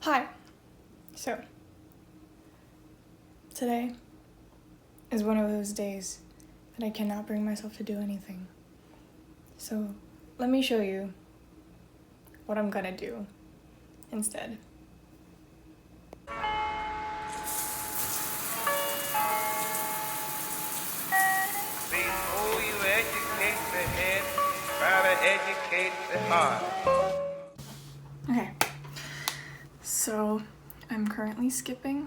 Hi. So, today is one of those days that I cannot bring myself to do anything. So, let me show you what I'm gonna do instead. Before you educate the head, try to educate the heart. Okay. So, I'm currently skipping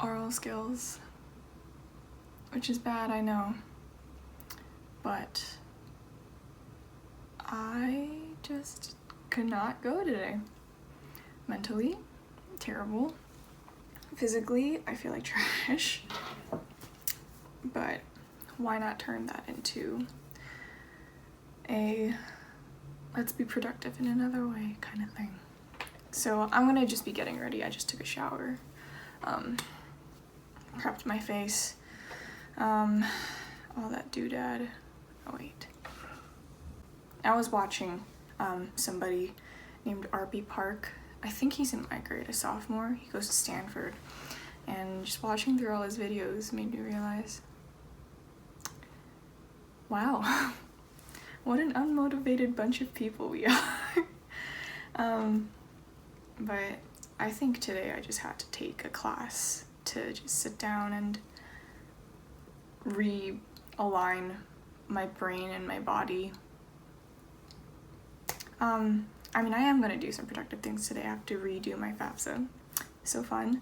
oral skills, which is bad, I know. But I just could not go today. Mentally, terrible. Physically, I feel like trash. But why not turn that into a let's be productive in another way kind of thing. So I'm gonna just be getting ready. I just took a shower, prepped my face, all that doodad. Oh wait. I was watching somebody named RB Park. I think he's in my grade, a sophomore. He goes to Stanford. And just watching through all his videos made me realize, wow, what an unmotivated bunch of people we are. But I think today I just had to take a class to just sit down and realign my brain and my body. I mean, I am gonna do some productive things today. I have to redo my FAFSA. So fun.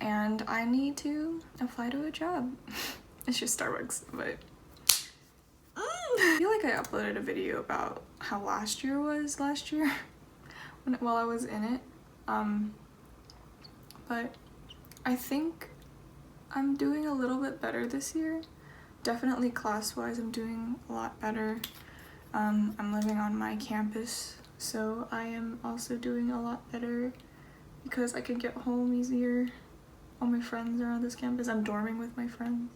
And I need to apply to a job. It's just Starbucks, but I feel like I uploaded a video about how last year was while I was in it. But I think I'm doing a little bit better this year. Definitely class-wise, I'm doing a lot better. I'm living on my campus, so I am also doing a lot better because I can get home easier. All my friends are on this campus. I'm dorming with my friends.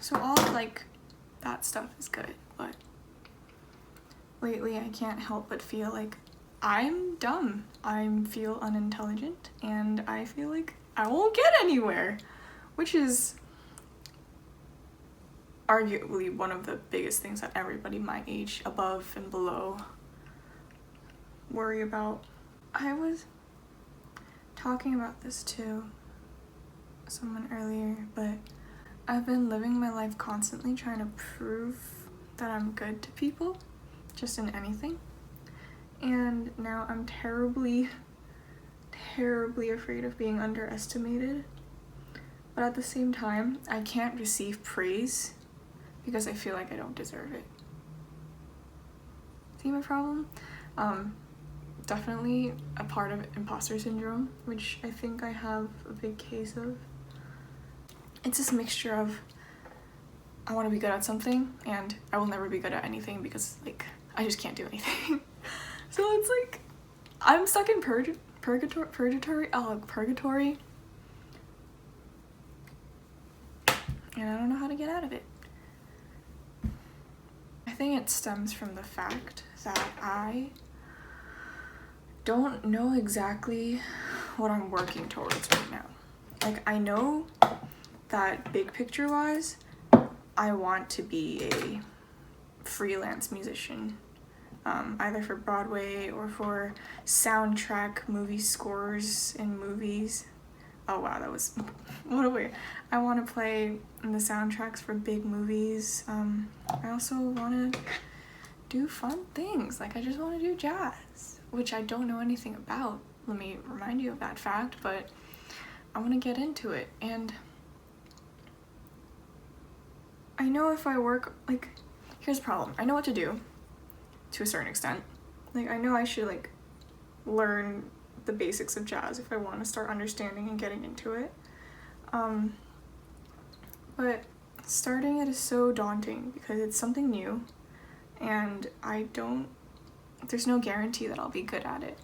So all like that stuff is good, but lately I can't help but feel like I'm dumb. I feel unintelligent, and I feel like I won't get anywhere, which is arguably one of the biggest things that everybody my age, above and below, worry about. I was talking about this to someone earlier, but I've been living my life constantly trying to prove that I'm good to people, just in anything. And now I'm terribly afraid of being underestimated. But at the same time, I can't receive praise because I feel like I don't deserve it. See my problem? Definitely a part of imposter syndrome, which I think I have a big case of. It's this mixture of I want to be good at something and I will never be good at anything because like I just can't do anything. So it's like I'm stuck in purgatory, and I don't know how to get out of it. I think it stems from the fact that I don't know exactly what I'm working towards right now. Like, I know that big picture wise, I want to be a freelance musician, either for Broadway or for soundtrack movie scores in movies. Oh wow, that was what a way. I want to play in the soundtracks for big movies. I also want to do fun things. Like, I just want to do jazz, which I don't know anything about. Let me remind you of that fact, but I want to get into it. And I know if I work, like, here's the problem. I know what to do to a certain extent. Like, I know I should, like, learn the basics of jazz if I want to start understanding and getting into it. But starting it is so daunting because it's something new and there's no guarantee that I'll be good at it.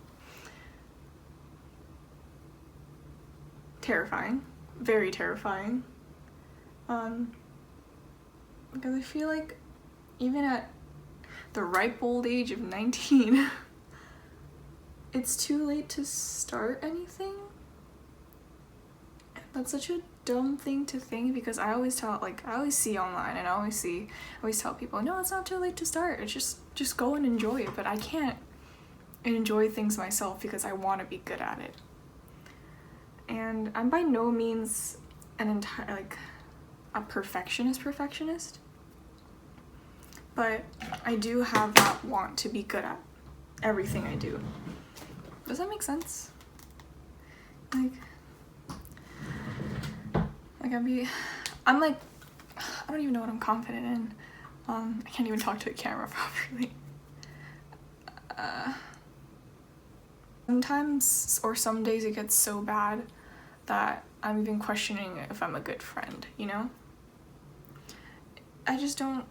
Terrifying, very terrifying. Because I feel like even at the ripe old age of 19, it's too late to start anything. That's such a dumb thing to think, because I always see online, and I always tell people, no, it's not too late to start. It's just go and enjoy it. But I can't enjoy things myself because I want to be good at it. And I'm by no means a perfectionist, but I do have that want to be good at everything I do. Does that make sense? I'm like, I don't even know what I'm confident in. I can't even talk to a camera properly. Sometimes, or some days, it gets so bad that I'm even questioning if I'm a good friend, you know? I just don't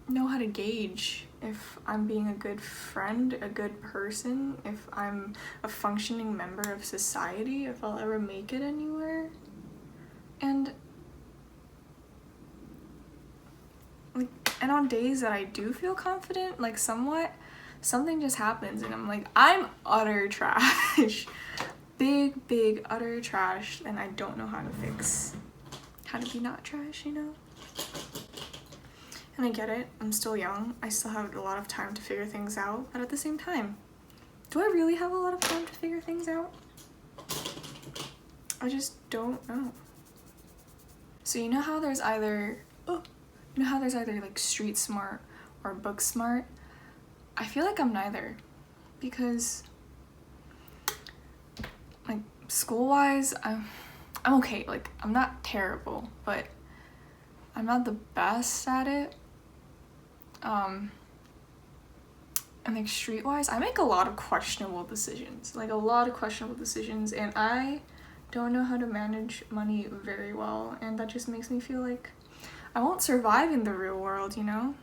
know how to gauge if I'm being a good friend, a good person, if I'm a functioning member of society, if I'll ever make it anywhere. And on days that I do feel confident, like somewhat, something just happens and I'm like, I'm utter trash. Big utter trash, and I don't know how to be not trash, you know? And I get it, I'm still young, I still have a lot of time to figure things out, but at the same time, do I really have a lot of time to figure things out? I just don't know. So you know how there's either like street smart or book smart? I feel like I'm neither, because like school-wise, I'm okay. Like, I'm not terrible, but I'm not the best at it. And like streetwise, I make a lot of questionable decisions, and I don't know how to manage money very well, and that just makes me feel like I won't survive in the real world, you know?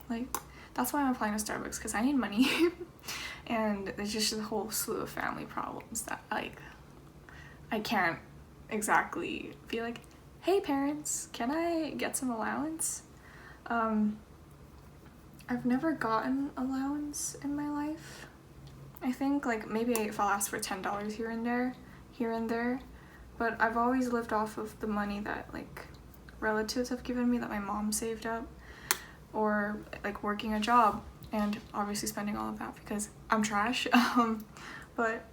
Like, that's why I'm applying to Starbucks, because I need money. And there's just a whole slew of family problems that, like, I can't exactly be like, hey parents, can I get some allowance? I've never gotten allowance in my life. I think, like, maybe if I'll ask for $10 here and there, but I've always lived off of the money that, like, relatives have given me, that my mom saved up, or like working a job and obviously spending all of that because I'm trash. But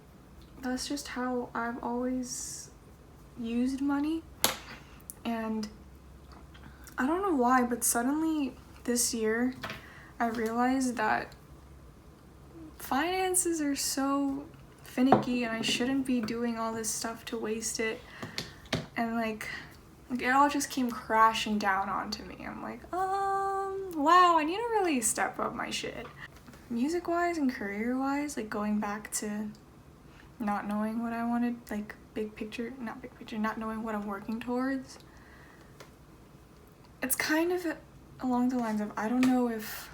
that's just how I've always used money, and I don't know why, but suddenly this year I realized that finances are so finicky and I shouldn't be doing all this stuff to waste it, and like it all just came crashing down onto me. I'm like, wow, I need to really step up my shit. Music-wise and career-wise, like going back to not knowing what I wanted, like not knowing what I'm working towards. It's kind of along the lines of, I don't know if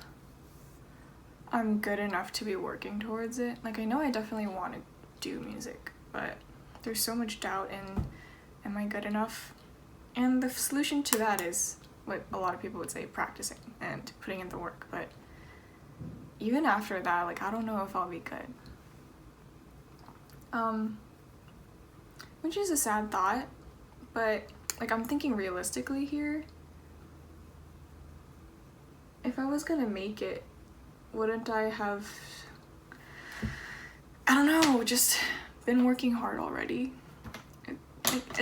I'm good enough to be working towards it. Like, I know I definitely want to do music, but there's so much doubt in, am I good enough? And the solution to that is what a lot of people would say, practicing and putting in the work. But even after that, like, I don't know if I'll be good. Which is a sad thought, but like, I'm thinking realistically here. If I was gonna make it, wouldn't I have, I don't know, just been working hard already?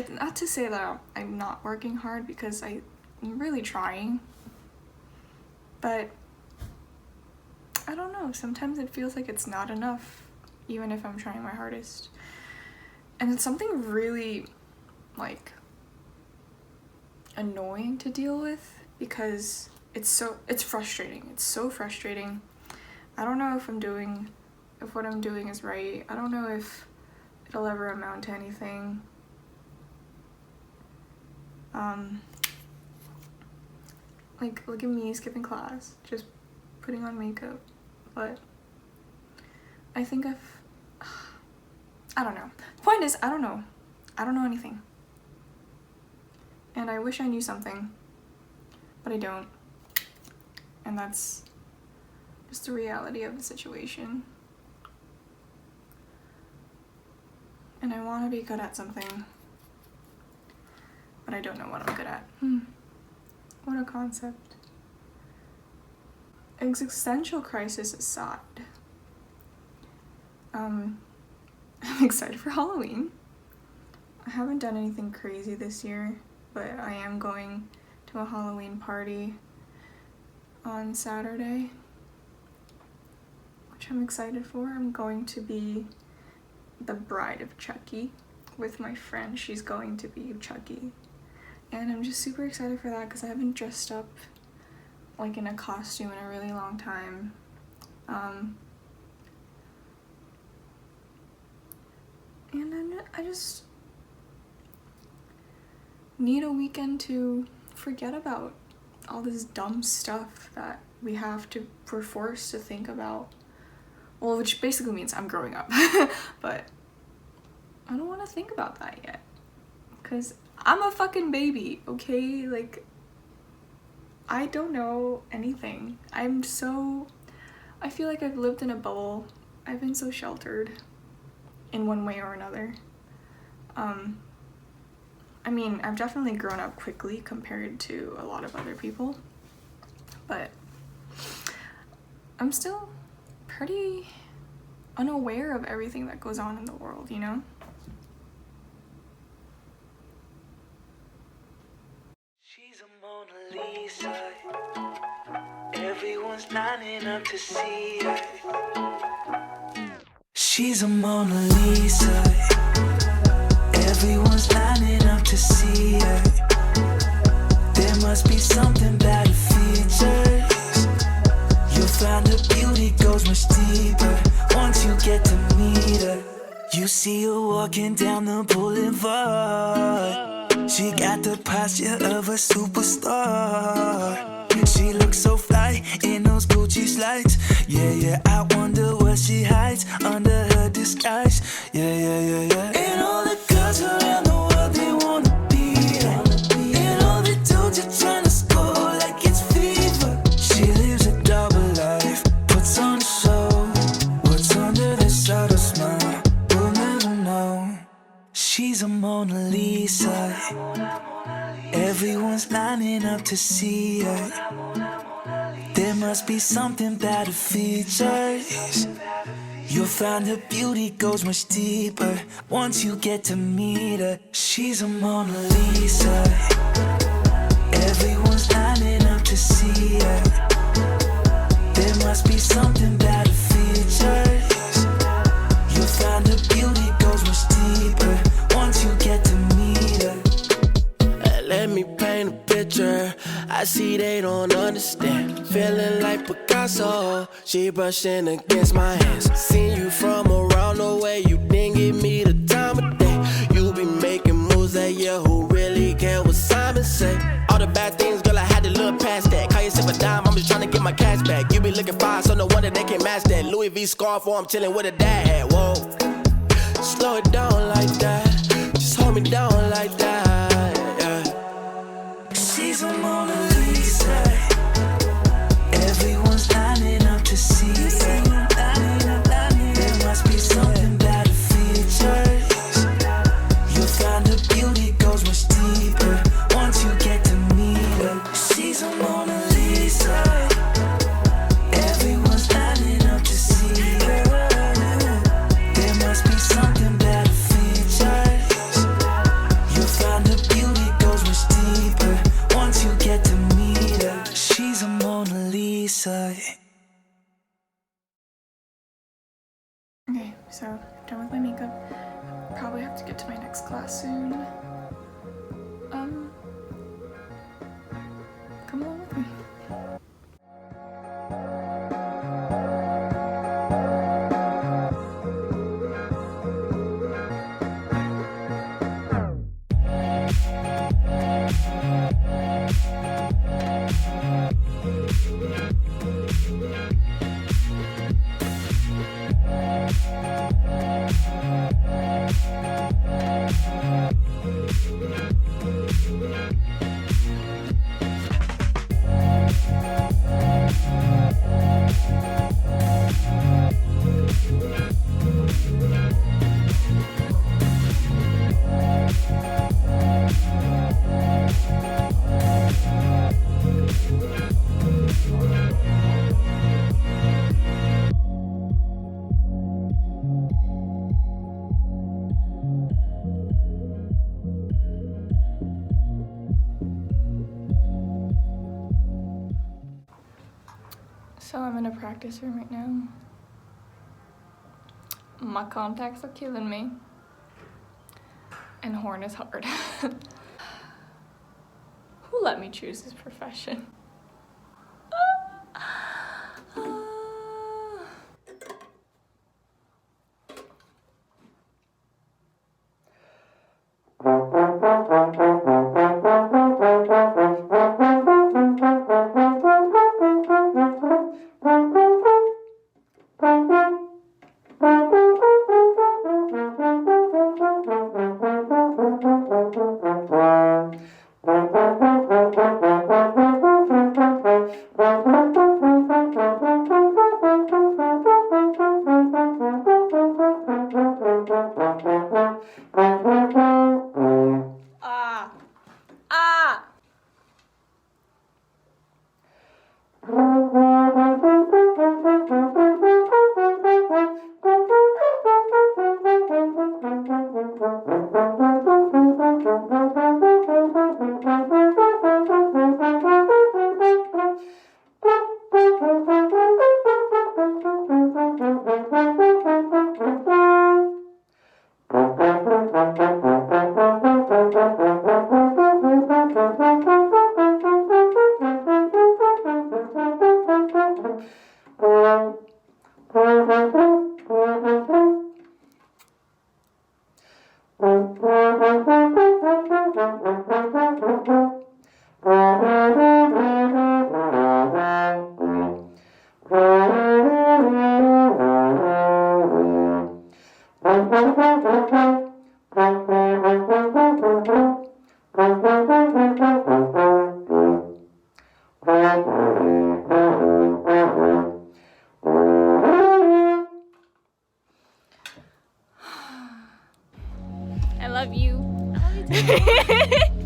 Not to say that I'm not working hard, because I'm really trying, but I don't know, sometimes it feels like it's not enough, even if I'm trying my hardest. And it's something really, like, annoying to deal with, because it's frustrating. It's so frustrating. I don't know if what I'm doing is right. I don't know if it'll ever amount to anything. Like, look at me skipping class, just putting on makeup, but I think I don't know. The point is, I don't know anything. And I wish I knew something, but I don't. And that's just the reality of the situation. and I want to be good at something, but I don't know what I'm good at. What a concept. Existential crisis aside, I'm excited for Halloween. I haven't done anything crazy this year, but I am going to a Halloween party on Saturday, which I'm excited for. I'm going to be the bride of Chucky with my friend. She's going to be Chucky, and I'm just super excited for that because I haven't dressed up like in a costume in a really long time. And I just need a weekend to forget about all this dumb stuff that we're forced to think about. Well, which basically means I'm growing up, but I don't want to think about that yet, because I'm a fucking baby, okay? Like, I don't know anything. I feel like I've lived in a bubble. I've been so sheltered in one way or another. I mean, I've definitely grown up quickly compared to a lot of other people, but I'm still pretty unaware of everything that goes on in the world, you know? She's a Mona Lisa. Everyone's lining up to see her. She's a Mona Lisa. Everyone's lining up to see her. There must be something about her features. You'll find her beauty goes much deeper once you get to meet her. You see her walking down the boulevard. She got the posture of a superstar. She looks so fly in those Gucci slides. Yeah, I wonder what she hides under her disguise. Yeah. And all the girls around the world, they wanna be her. And all the dudes are trying to score like it's fever. She lives a double life, puts on a show. What's under the subtle smile, we'll never know. She's a Mona Lisa. Everyone's lining up to see her. There must be something about her features. You'll find her beauty goes much deeper once you get to meet her. She's a Mona Lisa. Everyone's lining up to see her. There must be something about her features. You'll find her beauty goes much deeper once you get to meet her. Let me paint a picture. I see they don't understand. Feeling like Picasso. She brushing against my hands. Seen you from around the way. You didn't give me the time of day. You be making moves that year. Who really care what Simon say? All the bad things, girl, I had to look past that. Call yourself a dime, I'm just trying to get my cash back. You be looking fine, so no wonder they can't match that. Louis V scarf, or I'm chilling with a dad. Whoa, slow it down like that. Just hold me down like that. She's a Mona Lisa. Everyone's lining up to see her. There must be something about her features. You'll find her beauty goes much deeper once you get to meet her. She's a Mona Lisa. Everyone's lining up to see her. There must be something about her features. You'll find her beauty goes much deeper once you get to meet her. She's a Mona Lisa. Okay, so done with my makeup. Probably have to get to my next class soon. Come along with me. in a practice room right now. My contacts are killing me. And horn is hard. Who let me choose this profession? I love you. I love you too.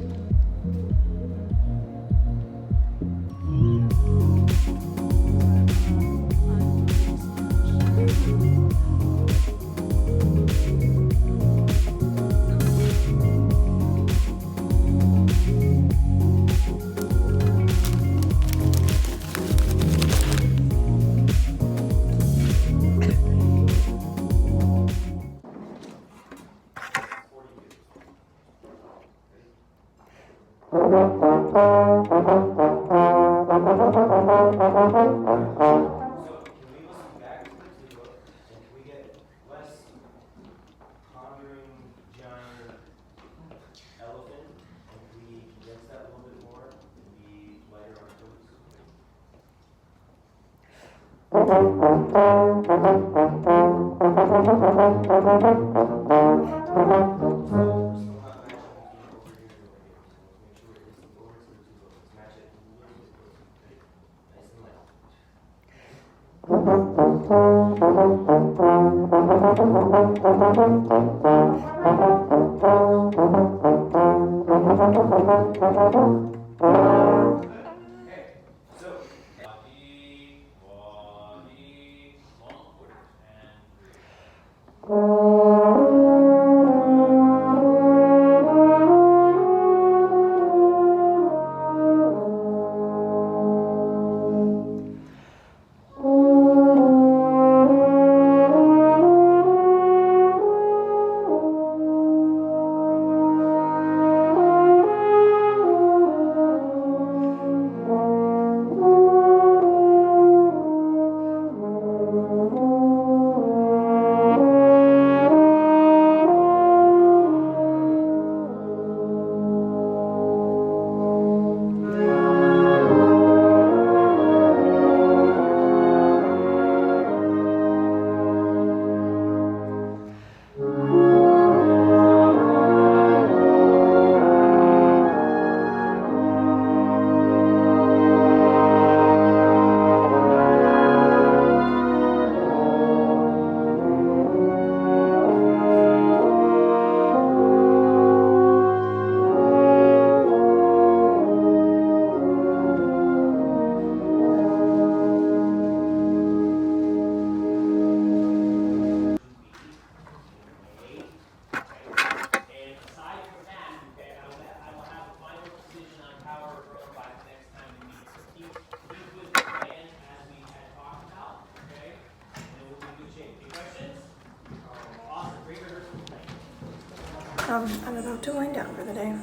I'm about to wind down for the day.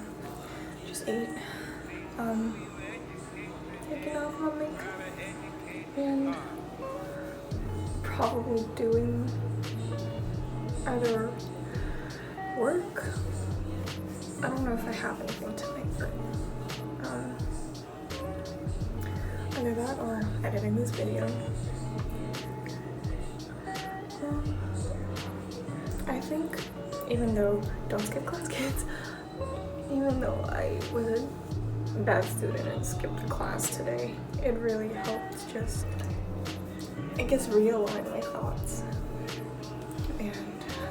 Just ate. Taking off my makeup and probably doing either work. I don't know if I have anything tonight, but either that or editing this video. I think even though, don't skip class, kids, even though I was a bad student and skipped class today, it really helped just, I guess, realign my thoughts. And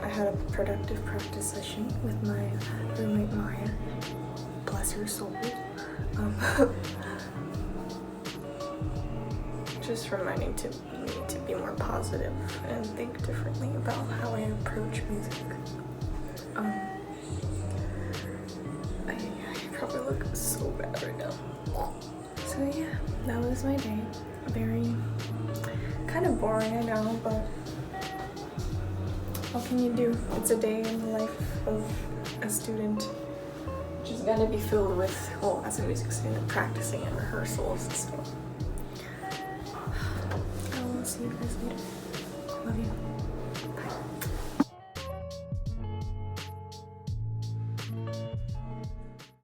I had a productive practice session with my roommate Maya, bless her soul. Just reminding me to be more positive and think differently about how I approach music. I probably look so bad right now. So yeah, that was my day. Very kind of boring, I know, but what can you do? It's a day in the life of a student, which is gonna be filled with, well, as a music student, practicing and rehearsals and stuff. I will see you guys later. Love you.